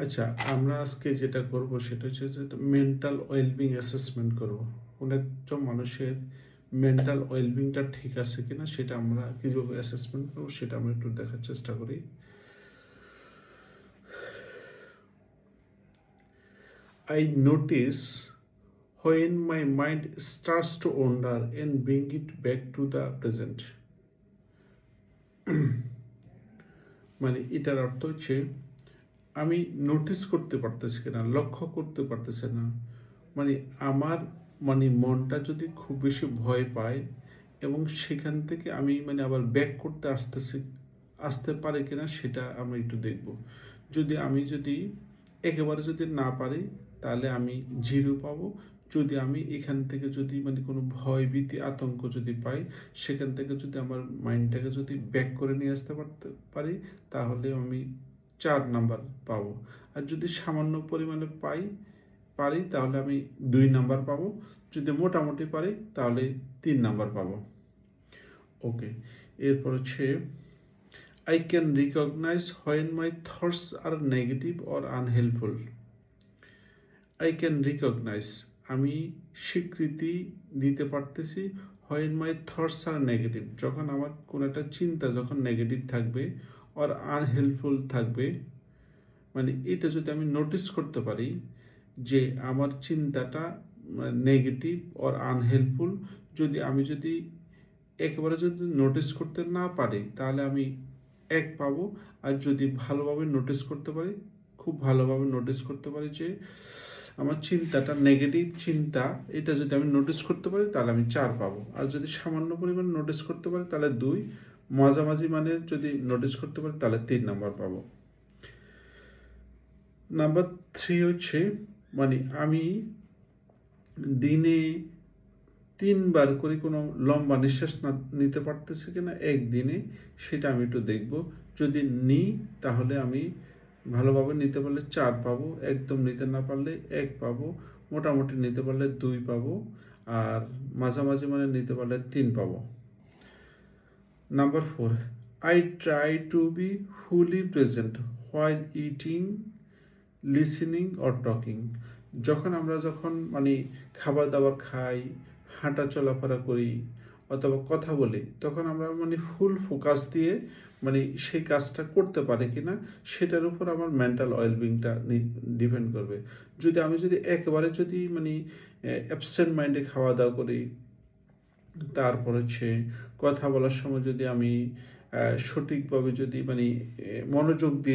আচ্ছা, আমরা আজকে যেটা করব সেটা হচ্ছে যে মেন্টাল ওয়েলবিং অ্যাসেসমেন্ট করব। কোন একটা মানুষের মেন্টাল ওয়েলবিংটা ঠিক আছে কিনা সেটা আমরা কিভাবে অ্যাসেসমেন্ট করব সেটা আমরা একটু দেখার চেষ্টা করি। I notice when my mind starts to wander and bring it back to the present. মানে এটার অর্থ হচ্ছে আমি নোটিস করতে পারতেছি না, লক্ষ্য করতে পারতেছি না। মানে আমার মনটা যদি খুব বেশি ভয় পায় এবং সেখান থেকে আমি আবার ব্যাক করতে আসতে পারে কিনা সেটা আমরা একটু দেখব। যদি একেবারে যদি না পারি তাহলে আমি 0 পাবো। যদি আমি এখান থেকে যদি কোনো ভয় ভীতি আতঙ্ক যদি পাই, সেখান থেকে যদি আমার মাইন্ডটাকে যদি ব্যাক করে নিয়ে আসতে পারি তাহলে আমি 4 নাম্বার পাবো। আর যদি সামান্য পরিমাণে পারি তাহলে আমি 2 নাম্বার পাবো। যদি মোটামুটি পারি তাহলে 3 নাম্বার পাবো। ওকে, এরপর হচ্ছে I can recognize when my thoughts are negative or unhelpful. I can recognize, আমি স্বীকৃতি দিতে পারতেছি when my thoughts are negative, যখন আমার কোনো একটা চিন্তা যখন নেগেটিভ থাকবে or unhelpful থাকবে। এটা যদি আমি নোটিস করতে পারি যে আমার চিন্তাটা নেগেটিভ অর আনহেল্পফুল, যদি একেবারে যদি নোটিস করতে না পারি তাহলে আমি 1 পাবো। আর যদি ভালোভাবে নোটিস করতে পারি, খুব ভালোভাবে নোটিস করতে পারি যে আমার চিন্তাটা নেগেটিভ চিন্তা, এটা যদি আমি নোটিস করতে পারি তাহলে আমি 4 পাবো। আর যদি সামান্য পরিমাণ নোটিস করতে পারি তাহলে 2, মাঝামাঝি যদি নোটিস করতে পারি তাহলে 3 নাম্বার পাবো। নাম্বার 3 হচ্ছে আমি দিনে 3 বার করে কোনো লম্বা নিঃশ্বাস নিতে পারতেছি কিনা একদিনে, সেটা আমি একটু দেখব। যদি নিই তাহলে আমি ভালোভাবে নিতে পারলে 4 পাবো, একদম নিতে না পারলে 1 পাবো, মোটামুটি নিতে পারলে 2 পাবো, আর মাঝামাঝি নিতে পারলে 3 পাবো। Number 4, I try to be fully present while eating, listening or talking. আমরা যখন খাবার দাবার খাই, হাঁটা চলাফেরা করি অথবা কথা বলি, তখন আমরা ফুল ফোকাস দিয়ে সেই কাজটা করতে পারি কিনা সেটার উপর আমার মেন্টাল ওয়েলবিংটা ডিপেন্ড করবে। যদি একেবারে অ্যাবসেন্ট মাইন্ডে খাওয়া দাওয়া করি, তারপর হচ্ছে কথা বলার সময় যদি আমি সঠিকভাবে যদি মনোযোগ দিয়ে